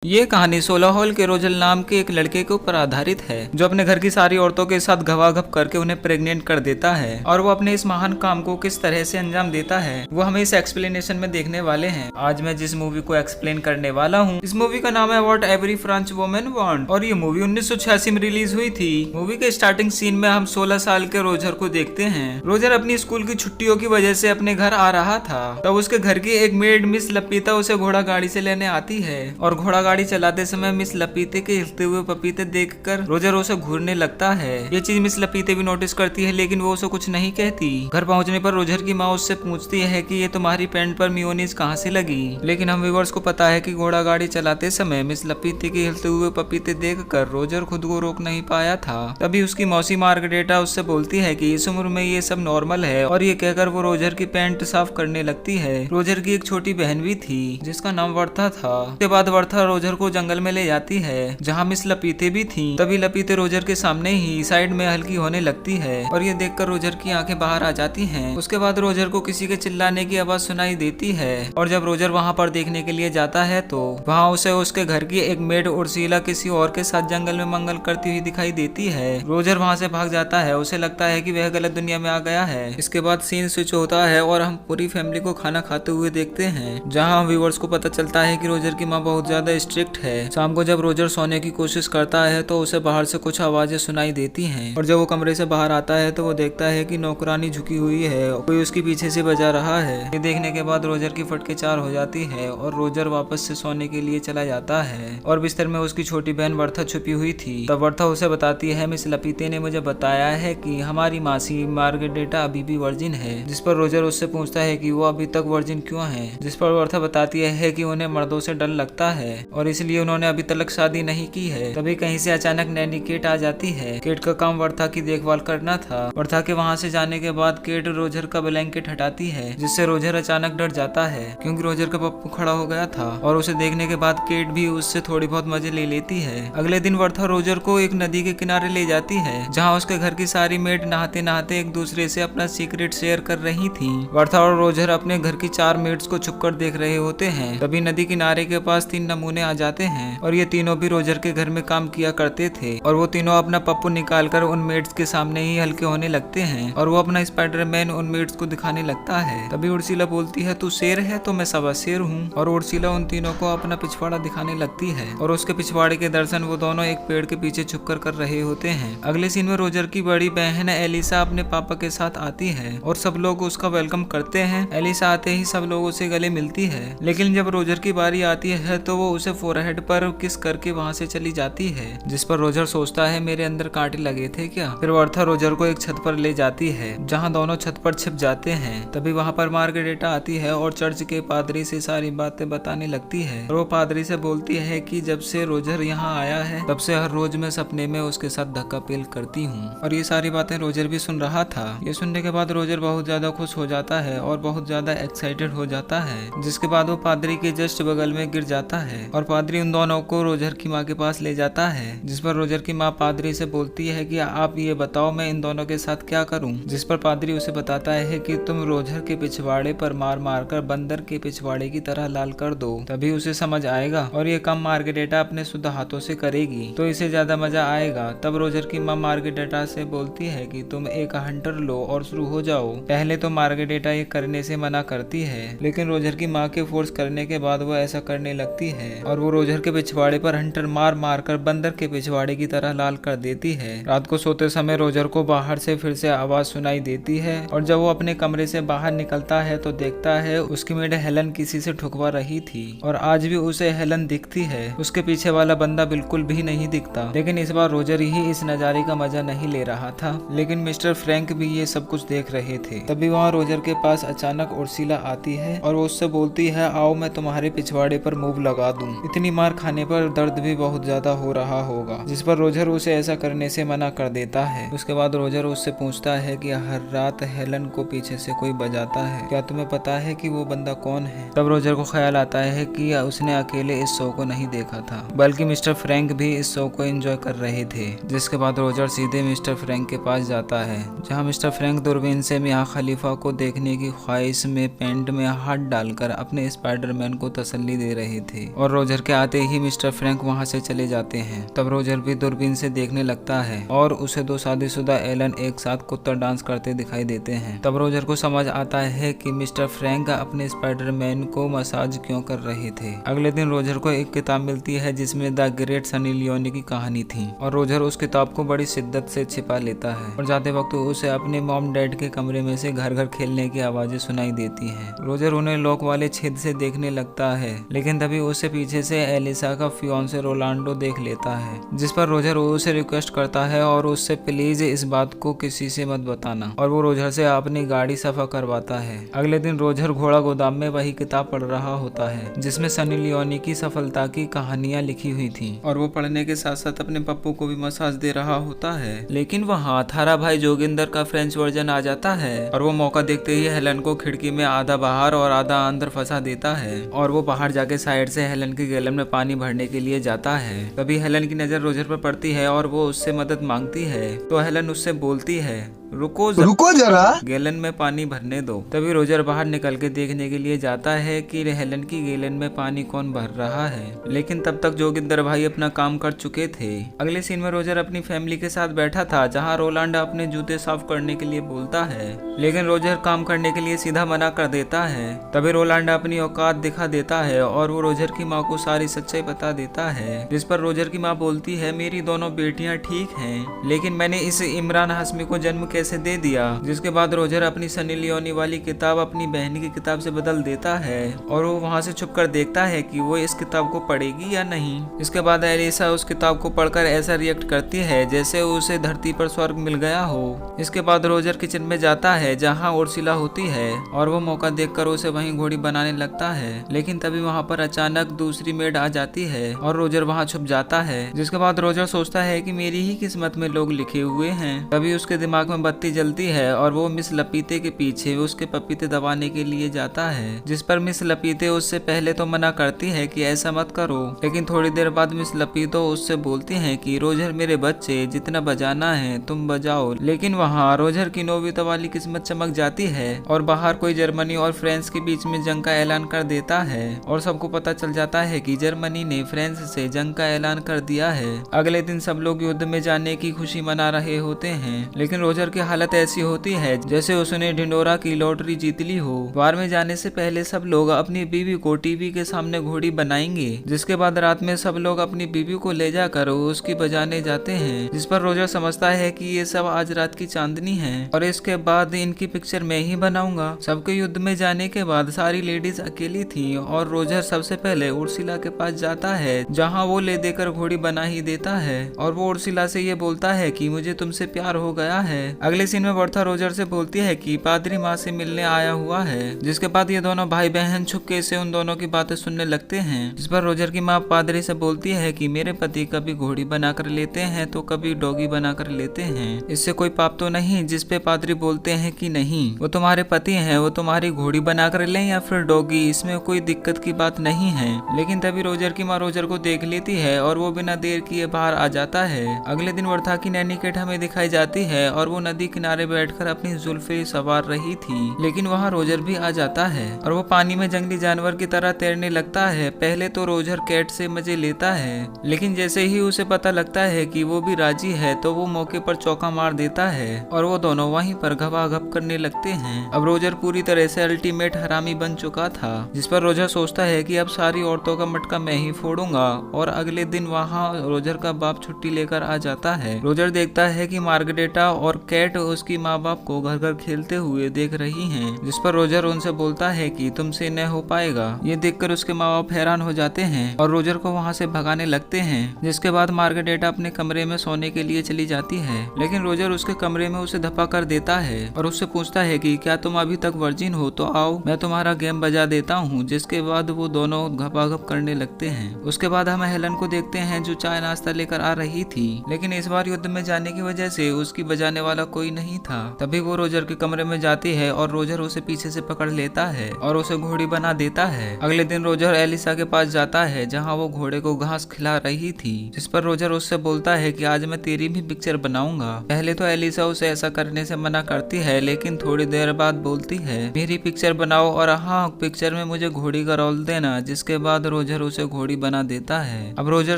ये कहानी 16 हॉल के रोजल नाम के एक लड़के के ऊपर आधारित है जो अपने घर की सारी औरतों के साथ घवाघप करके उन्हें प्रेग्नेंट कर देता है और वो अपने इस महान काम को किस तरह से अंजाम देता है वो हमें इस एक्सप्लेनेशन में देखने वाले हैं। आज मैं जिस मूवी को एक्सप्लेन करने वाला हूँ इस मूवी का नाम है what every French woman want और ये मूवी 1986 में रिलीज हुई थी। मूवी के स्टार्टिंग सीन में हम 16 साल के रोजर को देखते हैं। रोजर अपनी स्कूल की छुट्टियों की वजह से अपने घर आ रहा था तब उसके घर की एक मेड मिस लपीता उसे घोड़ा गाड़ी से लेने आती है और घोड़ा गाड़ी चलाते समय मिस लपीते के हिलते हुए पपीते देखकर रोजर उसे घूरने लगता है। ये चीज मिस लपीते भी नोटिस करती है लेकिन वो उसे कुछ नहीं कहती। घर पहुंचने पर रोजर की माँ उससे पूछती है कि ये तुम्हारी पैंट पर मियोनीज कहाँ से लगी, लेकिन हम व्यूअर्स को पता है कि घोड़ा गाड़ी चलाते समय मिस लपीते के हिलते हुए पपीते देखकर रोजर खुद को रोक नहीं पाया था। तभी उसकी मौसी मार्गरेटा उससे बोलती है कि इस उम्र में ये सब नॉर्मल है और ये कहकर वो रोजर की पैंट साफ करने लगती है। रोजर की एक छोटी बहन भी थी जिसका नाम वर्था था। उसके बाद वर्था रोजर को जंगल में ले जाती है जहाँ मिस लपीते भी थी। तभी लपीते रोजर के सामने ही साइड में हल्की होने लगती है और ये देखकर रोजर की आंखें बाहर आ जाती हैं। उसके बाद रोजर को किसी के चिल्लाने की आवाज सुनाई देती है और जब रोजर वहाँ पर देखने के लिए जाता है तो वहाँ उसे उसके घर की एक मेड उर्सिला किसी और के साथ जंगल में मंगल करती हुई दिखाई देती है। रोजर वहाँ से भाग जाता है, उसे लगता है कि वह गलत दुनिया में आ गया है। इसके बाद सीन स्विच होता है और हम पूरी फैमिली को खाना खाते हुए देखते हैं जहाँ व्यूअर्स को पता चलता है कि रोजर की माँ बहुत ज्यादा स्ट्रिक्ट है। शाम को जब रोजर सोने की कोशिश करता है तो उसे बाहर से कुछ आवाजें सुनाई देती हैं और जब वो कमरे से बाहर आता है तो वो देखता है कि नौकरानी झुकी हुई है और कोई उसके पीछे से बजा रहा है। ये देखने के बाद रोजर की फटके चार हो जाती है और रोजर वापस से सोने के लिए चला जाता है और बिस्तर में उसकी छोटी बहन वर्था छुपी हुई थी। तब वर्था उसे बताती है मिस लपीते ने मुझे बताया है कि हमारी मासी मार्गरेटा अभी भी वर्जिन है। जिस पर रोजर उससे पूछता है कि वो अभी तक वर्जिन क्यों है, जिस पर वर्था बताती है कि उन्हें मर्दों से डर लगता है और इसलिए उन्होंने अभी तक शादी नहीं की है। तभी कहीं से अचानक नैनी केट आ जाती है। केट का काम वर्था की देखभाल करना था। वर्था के वहाँ से जाने के बाद केट रोजर का ब्लैंकेट हटाती है जिससे रोजर अचानक डर जाता है क्योंकि रोजर का पप्पू खड़ा हो गया था और उसे देखने के बाद केट भी उससे थोड़ी बहुत मजे ले लेती है। अगले दिन वर्था रोजर को एक नदी के किनारे ले जाती है जहाँ उसके घर की सारी मेड नहाते नहाते एक दूसरे से अपना सीक्रेट शेयर कर रही थी। वर्था और रोजर अपने घर की 4 मेड्स को छुपकर देख रहे होते हैं। तभी नदी किनारे के पास 3 नमूने आ जाते हैं और ये तीनों भी रोजर के घर में काम किया करते थे और वो तीनों अपना पप्पू निकालकर उन मेड्स के सामने ही हल्के होने लगते हैं और वो अपना स्पाइडरमैन उन मेड्स को दिखाने लगता है। तभी उर्सिला बोलती है तू शेर है तो मैं सवा शेर हूँ और उर्सिला उन तीनों को अपना पिछवाड़ा दिखाने लगती है और उसके पिछवाड़े के दर्शन वो दोनों एक पेड़ के पीछे छुपकर कर रहे होते हैं। अगले सीन में रोजर की बड़ी बहन एलिसा अपने पापा के साथ आती है और सब लोग उसका वेलकम करते हैं। एलिसा आते ही सब लोग उसे गले मिलती है लेकिन जब रोजर की बारी आती है तो वो उसे फोरहेड पर किस करके वहाँ से चली जाती है जिस पर रोजर सोचता है मेरे अंदर कांटे लगे थे क्या। फिर वर्था रोजर को एक छत पर ले जाती है जहाँ दोनों छत पर छिप जाते हैं। तभी वहाँ पर मार्गरेटा आती है और चर्च के पादरी से सारी बातें बताने लगती है और वो पादरी से बोलती है कि जब से रोजर यहाँ आया है तब से हर रोज मैं सपने में उसके साथ धक्का पेल करती हूँ और ये सारी बातें रोजर भी सुन रहा था। ये सुनने के बाद रोजर बहुत ज्यादा खुश हो जाता है और बहुत ज्यादा एक्साइटेड हो जाता है जिसके बाद वो पादरी के जस्ट बगल में गिर जाता है और पादरी उन दोनों को रोजर की माँ के पास ले जाता है जिस पर रोजर की माँ पादरी से बोलती है कि आप ये बताओ मैं इन दोनों के साथ क्या करूं। जिस पर पादरी उसे बताता है कि तुम रोजर के पिछवाड़े पर मार मार कर बंदर के पिछवाड़े की तरह लाल कर दो, तभी उसे समझ आएगा और ये काम मार्गरेटा अपने शुद्ध हाथों से करेगी तो इसे ज्यादा मजा आएगा। तब रोजर की माँ मार्गरेटा से बोलती है कि तुम एक हंटर लो और शुरू हो जाओ। पहले तो मार्गरेटा ये करने से मना करती है लेकिन रोजर की माँ के फोर्स करने के बाद वो ऐसा करने लगती है और वो रोजर के पिछवाड़े पर हंटर मार मार कर बंदर के पिछवाड़े की तरह लाल कर देती है। रात को सोते समय रोजर को बाहर से फिर से आवाज सुनाई देती है और जब वो अपने कमरे से बाहर निकलता है तो देखता है उसकी मेड हेलन किसी से ठुकवा रही थी और आज भी उसे हेलन दिखती है। उसके पीछे वाला बंदा बिल्कुल भी नहीं दिखता लेकिन इस बार रोजर ही इस नजारे का मजा नहीं ले रहा था लेकिन मिस्टर फ्रैंक भी ये सब कुछ देख रहे थे। तभी वहाँ रोजर के पास अचानक उर्सिला आती है और वो उससे बोलती है आओ मैं तुम्हारे पिछवाड़े पर मूव लगा दूं। इतनी मार खाने पर दर्द भी बहुत ज्यादा हो रहा होगा। जिस पर रोजर उसे ऐसा करने से मना कर देता है। उसके बाद रोजर उससे पूछता है कि हर रात हेलन को पीछे से कोई बजाता है, क्या तुम्हें पता है कि वो बंदा कौन है। तब रोजर को ख्याल आता है कि उसने अकेले इस शो को नहीं देखा था बल्कि मिस्टर फ्रैंक भी इस शो को एंजॉय कर रहे थे। जिसके बाद रोजर सीधे मिस्टर फ्रैंक के पास जाता है जहाँ मिस्टर फ्रैंक दूरबीन से मियां खलीफा को देखने की ख्वाहिश में पेंट में हाथ डालकर अपने स्पाइडरमैन को तसल्ली दे रहे थे और रोजर रोजर के आते ही मिस्टर फ्रैंक वहाँ से चले जाते हैं। तब रोजर भी दूरबीन से देखने लगता है और उसे दो शादीशुदा एलन एक साथ कुत्ता डांस करते दिखाई देते हैं। तब रोजर को समझ आता है कि मिस्टर फ्रैंक अपने स्पाइडरमैन को मसाज क्यों कर रहे थे। अगले दिन रोजर को एक किताब मिलती है जिसमें द ग्रेट सनी लियोनी की कहानी थी और रोजर उस किताब को बड़ी शिद्दत से छिपा लेता है और जाते वक्त उसे अपने मॉम डैड के कमरे में से घर घर खेलने की आवाजें सुनाई देती हैं। रोजर उन्हें लॉक वाले छेद से देखने लगता है, लेकिन तभी उसे पीछे से एलिसा का फियांसे रोलांडो देख लेता है, जिस पर रोजर उसे रिक्वेस्ट करता है और उससे प्लीज इस बात को किसी से मत बताना, और वो रोजर से अपनी गाड़ी सफा करवाता है। अगले दिन रोजर घोड़ा गोदाम में वही किताब पढ़ रहा होता है जिसमें सनी लियोनी की सफलता की कहानियां लिखी हुई थी और वो पढ़ने के साथ साथ अपने पप्पू को भी मसाज दे रहा होता है। लेकिन वहाँ थारा भाई जोगिंदर का फ्रेंच वर्जन आ जाता है और वो मौका देखते ही हेलन को खिड़की में आधा बाहर और आधा अंदर फंसा देता है और वो बाहर जाके साइड से हेलन के गैलन में पानी भरने के लिए जाता है। तभी हेलन की नजर रोजर पर पड़ती है और वो उससे मदद मांगती है तो हेलन उससे बोलती है रुको जरा गैलन में पानी भरने दो। तभी रोजर बाहर निकल के देखने के लिए जाता है कि हेलन की गैलन में पानी कौन भर रहा है, लेकिन तब तक जोगिंदर भाई अपना काम कर चुके थे। अगले सीन में रोजर अपनी फैमिली के साथ बैठा था जहां रोलांड अपने जूते साफ करने के लिए बोलता है, लेकिन रोजर काम करने के लिए सीधा मना कर देता है। तभी रोलांड अपनी औकात दिखा देता है और वो रोजर की माँ को सारी सच्चाई बता देता है, जिस पर रोजर की माँ बोलती है मेरी दोनों बेटियां ठीक हैं, लेकिन मैंने इस इमरान हाशमी को जन्म कैसे दे दिया। जिसके बाद रोजर अपनी सनी लियोनी वाली किताब अपनी बहन की किताब से बदल देता है और वो वहाँ से छुपकर देखता है कि वो इस किताब को पढ़ेगी या नहीं। इसके बाद एलिसा उस किताब को पढ़कर ऐसा रिएक्ट करती है जैसे उसे धरती पर स्वर्ग मिल गया हो। इसके बाद रोजर किचन में जाता है जहाँ उर्सिला होती है और वो मौका देखकर उसे वहीं घोड़ी बनाने लगता है, लेकिन तभी वहाँ पर अचानक दूसरी मेड आ जाती है और रोजर वहाँ छुप जाता है। जिसके बाद रोजर सोचता है कि मेरी ही किस्मत में लोग लिखे हुए हैं। तभी उसके दिमाग में बत्ती जलती है और वो मिस लपीते के पीछे उसके पपीते दबाने के लिए जाता है, जिस पर मिस लपीते उससे पहले तो मना करती है कि ऐसा मत करो, लेकिन थोड़ी देर बाद मिस लपीतो उससे बोलती है कि रोजर मेरे बच्चे जितना बजाना है तुम बजाओ। लेकिन वहाँ रोजर की नोबिता वाली किस्मत चमक जाती है और बाहर कोई जर्मनी और फ्रांस के बीच में जंग का ऐलान कर देता है और सबको पता चल जाता है कि जर्मनी ने फ्रांस से जंग का ऐलान कर दिया है। अगले दिन सब लोग युद्ध में जाने की खुशी मना रहे होते हैं, लेकिन रोजर की हालत ऐसी होती है जैसे उसने ढिंडोरा की लॉटरी जीत ली हो। बार में जाने से पहले सब लोग अपनी बीवी को टीवी के सामने घोड़ी बनाएंगे, जिसके बाद रात में सब लोग अपनी बीवी को ले जाकर उसकी बजाने जाते हैं, जिस पर रोजर समझता है कि ये सब आज रात की चांदनी है और इसके बाद इनकी पिक्चर मैं ही बनाऊंगा। सबके युद्ध में जाने के बाद सारी लेडीज अकेली थी और रोजर सबसे पहले उर्सिला के पास जाता है जहाँ वो ले देकर घोड़ी बना ही देता है और वो उर्सिला से ये बोलता है कि मुझे तुमसे प्यार हो गया है। अगले सीन में बर्था रोजर से बोलती है कि पादरी माँ से मिलने आया हुआ है, जिसके बाद ये दोनों भाई बहन छुपके से उन दोनों की बातें सुनने लगते हैं, जिस पर रोजर की माँ पादरी से बोलती है कि मेरे पति कभी घोड़ी बनाकर लेते हैं तो कभी डॉगी बनाकर लेते हैं, इससे कोई पाप तो नहीं। जिस पे पादरी बोलते हैं कि नहीं, वो तुम्हारे पति हैं, वो तुम्हारी घोड़ी बनाकर लें या फिर डॉगी, इसमें कोई दिक्कत की बात नहीं है। लेकिन तभी रोजर की माँ रोजर को देख लेती है और वो बिना देर किए बाहर आ जाता है। अगले दिन वर्था की नैनी केट हमें दिखाई जाती है और वो नदी किनारे बैठकर अपनी जुल्फे सवार रही थी, लेकिन वहाँ रोजर भी आ जाता है और वो पानी में जंगली जानवर की तरह तैरने लगता है। पहले तो रोजर कैट से मजे लेता है, लेकिन जैसे ही उसे पता लगता है कि वो भी राजी है तो वो मौके पर चौका मार देता है और वो दोनों वहीं पर घबाघब करने लगते हैं। अब रोजर पूरी तरह से अल्टीमेट हरामी बन चुका था, जिस पर रोजर सोचता है कि अब सारी औरतों का मटका मैं ही फोड़ूंगा। और अगले दिन वहाँ रोजर का बाप छुट्टी लेकर आ जाता है। रोजर देखता है कि मार्गरेटा और कैट उसकी माँ बाप को घर घर खेलते हुए देख रही हैं, जिस पर रोजर उनसे बोलता है कि तुमसे न हो पाएगा। ये देखकर उसके माँ बाप हैरान हो जाते हैं और रोजर को वहाँ से भगाने लगते हैं। जिसके बाद मार्गरेटा अपने कमरे में सोने के लिए चली जाती है, लेकिन रोजर उसके कमरे में उसे धप्पा कर देता है और उससे पूछता है कि क्या तुम अभी तक वर्जिन हो, तो आओ मैं तुम्हारा गेम बजा देता हूँ। जिसके बाद वो दोनों घपाघप करने लगते हैं। उसके बाद हम हेलन को देखते हैं जो चाय नाश्ता लेकर आ रही थी, लेकिन इस बार युद्ध में जाने की वजह से उसकी बजाने वाला कोई नहीं था। तभी वो रोजर के कमरे में जाती है और रोजर उसे पीछे से पकड़ लेता है और उसे घोड़ी बना देता है। अगले दिन रोजर एलिसा के पास जाता है जहाँ वो घोड़े को घास खिला रही थी, जिस पर रोजर उससे बोलता है कि आज मैं तेरी भी पिक्चर बनाऊंगा। पहले तो एलिसा उसे ऐसा करने से मना करती है, लेकिन थोड़ी देर बाद बोलती है मेरी पिक्चर बनाओ और हाँ, पिक्चर में मुझे घोड़ी का रोल देना। जिसके बाद रोजर उसे घोड़ी बना देता है। अब रोजर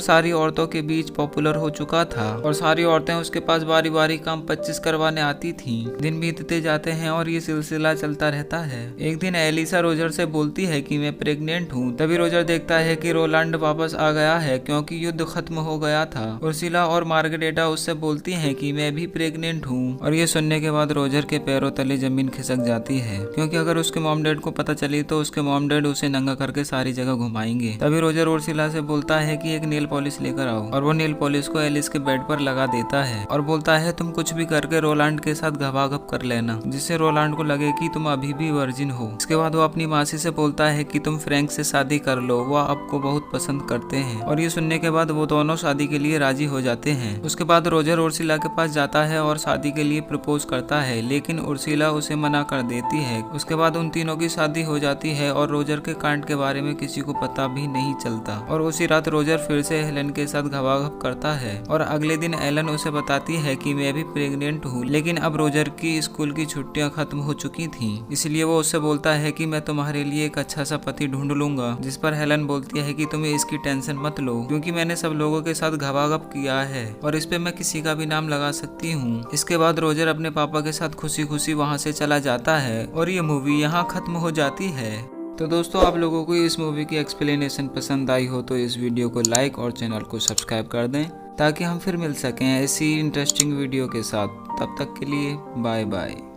सारी औरतों के बीच पॉपुलर हो चुका था और सारी औरतें उसके पास बारी बारी काम 25 करवाने आती थी। दिन बीतते जाते हैं और ये सिलसिला चलता रहता है। एक दिन एलिसा रोजर से बोलती है कि मैं प्रेग्नेंट हूँ। तभी रोजर देखता है कि रोलांड वापस आ गया है क्योंकि युद्ध खत्म हो गया था। उर्सिला और मार्गरेटा उससे बोलती हैं कि मैं भी प्रेग्नेंट हूँ और ये सुनने के बाद रोजर के पैरों तले जमीन खिसक जाती है, क्योंकि अगर उसके मॉम डैड को पता चली तो उसके मॉम डैड उसे नंगा करके सारी जगह घुमाएंगे। तभी रोजर उर्सिला से बोलता है कि एक नेल पॉलिश लेकर आओ और वो नेल पॉलिश को एलिस के बेड पर लगा देता है और बोलता है तुम कुछ भी करके रोलांड के साथ घबाघब कर लेना, जिससे रोलांड को लगे कि तुम अभी भी वर्जिन हो। इसके बाद वो अपनी मासी से बोलता है कि तुम फ्रैंक से शादी कर लो, वो आपको बहुत पसंद करते हैं। और ये सुनने के बाद वो दोनों शादी के लिए राजी हो जाते हैं। उसके बाद रोजर उर्सिला के पास जाता है और शादी के लिए प्रपोज करता है, लेकिन उर्सिला उसे मना कर देती है। उसके बाद उन तीनों की शादी हो जाती है और रोजर के कांड के बारे में किसी को पता भी नहीं चलता। और उसी रात रोजर फिर से हेलन के साथ घबाघब करता है और अगले दिन एलन उसे बताती है कि मैं भी प्रेग्नेंट हूँ, लेकिन अब रोजर की स्कूल की छुट्टियां खत्म हो चुकी थी, इसलिए वो उससे बोलता है कि मैं तुम्हारे लिए एक अच्छा सा पति ढूंढ लूंगा। जिस पर हेलन बोलती है कि तुम्हें इसकी टेंशन मत लो, क्योंकि मैंने सब लोगों के साथ घबाघब किया है और इस पे मैं किसी का भी नाम लगा सकती हूँ। इसके बाद रोजर अपने पापा के साथ खुशी खुशी वहाँ से चला जाता है और ये मूवी यहाँ खत्म हो जाती है। तो दोस्तों, आप लोगों को इस मूवी की एक्सप्लेनेशन पसंद आई हो तो इस वीडियो को लाइक और चैनल को सब्सक्राइब कर दें, ताकि हम फिर मिल सकें ऐसी इंटरेस्टिंग वीडियो के साथ। तब तक के लिए बाय बाय।